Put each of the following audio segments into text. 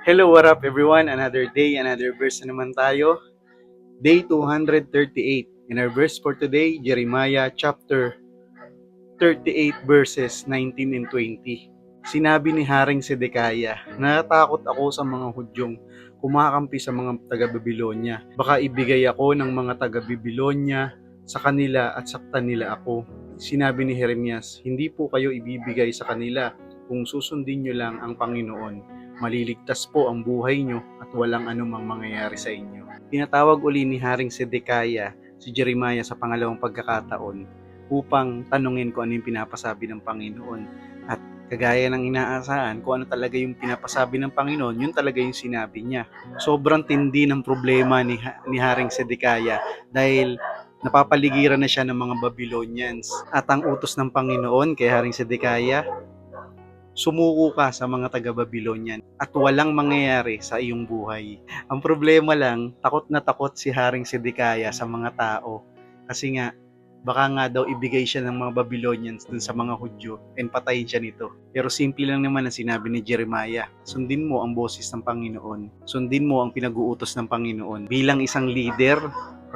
Hello, what up everyone? Another day, another verse na naman tayo. Day 238. In our verse for today, Jeremiah chapter 38 verses 19 and 20. Sinabi ni Haring Sedekaya, natatakot ako sa mga Hudyong kumakampi sa mga taga-Babylonya. Baka ibigay ako ng mga taga-Babylonya sa kanila at saktan nila ako. Sinabi ni Jeremias, hindi po kayo ibibigay sa kanila kung susundin nyo lang ang Panginoon. Maliligtas po ang buhay nyo at walang anumang mangyayari sa inyo. Tinatawag uli ni Haring Sedekaya si Jeremiah sa pangalawang pagkakataon upang tanungin kung ano yung pinapasabi ng Panginoon. At kagaya ng inaasahan, kung ano talaga yung pinapasabi ng Panginoon, yun talaga yung sinabi niya. Sobrang tindi ng problema ni Haring Sedekaya dahil napapaligiran na siya ng mga Babylonians. At ang utos ng Panginoon kay Haring Sedekaya, sumuko ka sa mga taga-Babylonian at walang mangyayari sa iyong buhay. Ang problema lang, takot na takot si Haring Sedekaya sa mga tao kasi nga baka nga daw ibigay siya ng mga Babylonians dun sa mga Hudyo and patayin siya nito. Pero simple lang naman ang sinabi ni Jeremiah. Sundin mo ang boses ng Panginoon. Sundin mo ang pinag-uutos ng Panginoon. Bilang isang leader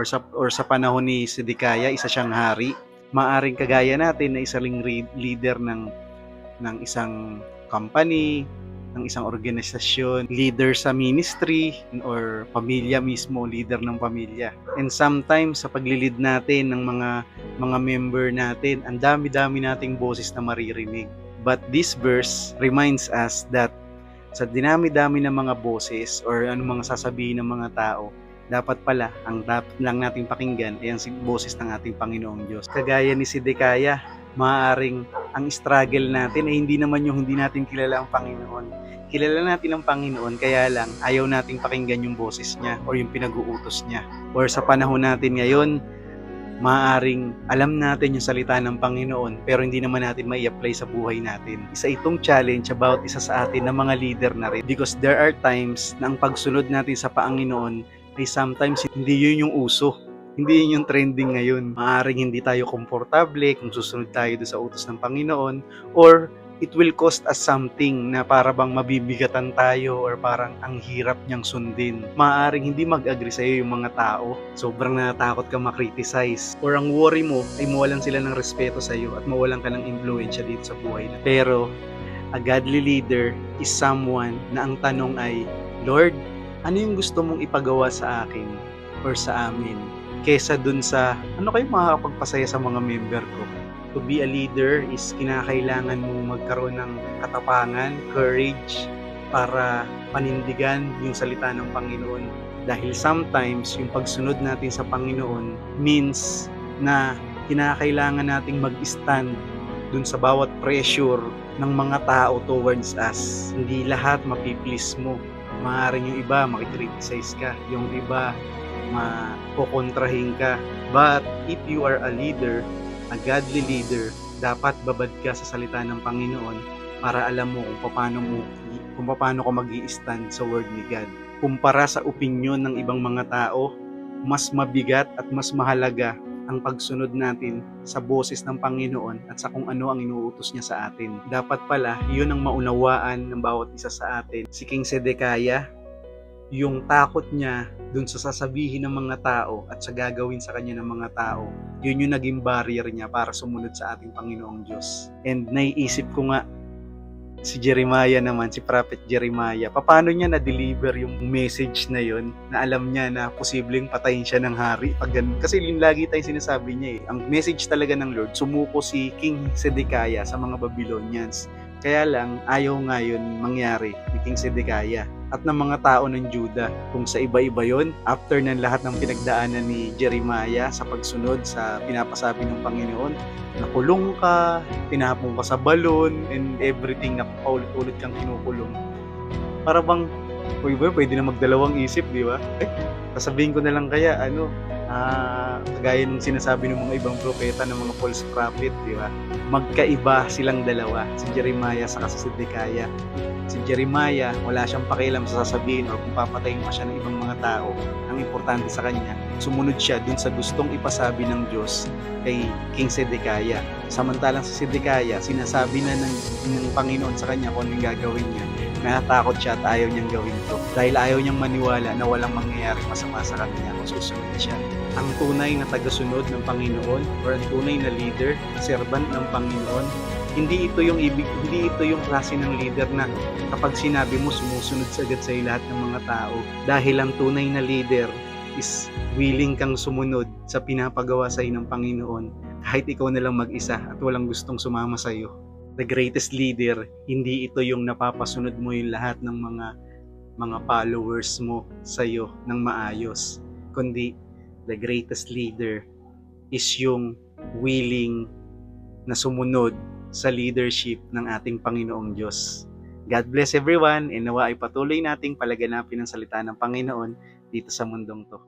or sa panahon ni Sedekaya, isa siyang hari, maaring kagaya natin na isa ring leader ng isang company, ng isang organisasyon, leader sa ministry, or pamilya mismo, leader ng pamilya. And sometimes sa paglilid natin ng mga member natin, ang dami-dami nating boses na maririnig. But this verse reminds us that sa dinami-dami ng mga boses or anong mga sasabihin ng mga tao, dapat pala, ang dapat lang nating pakinggan ay ang boses ng ating Panginoong Diyos. Kagaya ni Sedekaya, maaaring ang struggle natin ay hindi naman yung hindi natin kilala ang Panginoon. Kilala natin ang Panginoon, kaya lang ayaw nating pakinggan yung boses niya o yung pinag-uutos niya. Or sa panahon natin ngayon, maaaring alam natin yung salita ng Panginoon pero hindi naman natin mai-apply sa buhay natin. Isa itong challenge about isa sa atin na mga leader na rin, because there are times na ang pagsunod natin sa Panginoon ay sometimes hindi yun yung uso. Hindi yun yung trending ngayon. Maaaring hindi tayo komportable kung susunod tayo sa utos ng Panginoon, or it will cost us something na para bang mabibigatan tayo or parang ang hirap niyang sundin. Maaaring hindi mag-agree sa'yo yung mga tao. Sobrang natatakot ka makriticize. Or ang worry mo ay mawalan sila ng respeto sa'yo at mawalan ka ng impluensya dito sa buhay na. Pero a godly leader is someone na ang tanong ay, Lord, ano yung gusto mong ipagawa sa akin or sa amin? Kesa dun sa ano kayo makakapagpasaya sa mga member ko. To be a leader is kinakailangan mo magkaroon ng katapangan, courage, para panindigan yung salita ng Panginoon. Dahil sometimes yung pagsunod natin sa Panginoon means na kinakailangan nating mag-stand dun sa bawat pressure ng mga tao towards us. Hindi lahat mapiplease mo. Maaaring yung iba makikriticize ka, yung iba makokontrahin ka. But if you are a leader, a godly leader, dapat babad ka sa salita ng Panginoon para alam mo kung paano ka mag-i-stand sa word ni God. Kumpara sa opinion ng ibang mga tao, mas mabigat at mas mahalaga ang pagsunod natin sa boses ng Panginoon at sa kung ano ang inuutos niya sa atin. Dapat pala, yun ang maunawaan ng bawat isa sa atin. Si King Sedekaya, yung takot niya dun sa sasabihin ng mga tao at sa gagawin sa kanya ng mga tao, yun yung naging barrier niya para sumunod sa ating Panginoong Diyos. And naiisip ko nga, si Jeremiah naman, si Prophet Jeremiah, paano niya na-deliver yung message na yun, na alam niya na posibleng patayin siya ng hari pag ganun. Kasi yung lagi tayong sinasabi niya ang message talaga ng Lord, sumuko si King Sedekaya sa mga Babylonians. Kaya lang, ayaw nga yun mangyari ni King Sedekaya at ng mga tao ng Judah. Kung sa iba-iba yon, after ng lahat ng pinagdaanan ni Jeremiah sa pagsunod sa pinapasabi ng Panginoon, nakulong ka, tinapong ka sa balon, and everything na paulit-ulit kang kinukulong. Para bang, pwede na magdalawang isip, di ba? Sasabihin ko na lang kaya, kagaya ng sinasabi ng mga ibang propeta, ng mga false prophet, di ba? Magkaiba silang dalawa, si Jeremiah sa si Sedekaya. Si Jeremiah, wala siyang pakialam sa sasabihin o kung papatayin pa siya ng ibang mga tao. Ang importante sa kanya, sumunod siya dun sa gustong ipasabi ng Diyos kay King Sedekaya. Samantalang si Sedekaya, sinasabi na ng Panginoon sa kanya kung ano yung gagawin niya. Natatakot siya at ayaw niyang gawin to. Dahil ayaw niyang maniwala na walang mangyayari masama sa kanya kung susunod siya. Ang tunay na tagasunod ng Panginoon or ang tunay na leader, servant ng Panginoon, hindi ito yung klase ng leader na kapag sinabi mo sumusunod agad sa lahat ng mga tao. Dahil ang tunay na leader is willing kang sumunod sa pinapagawa sa ng Panginoon kahit ikaw na lang mag-isa at walang gustong sumama sa iyo. The greatest leader, hindi ito yung napapasunod mo yung lahat ng mga followers mo sa iyo ng maayos, kundi the greatest leader is yung willing na sumunod sa leadership ng ating Panginoong Diyos. God bless everyone, and nawa ay patuloy nating palaganapin ang salita ng Panginoon dito sa mundong to.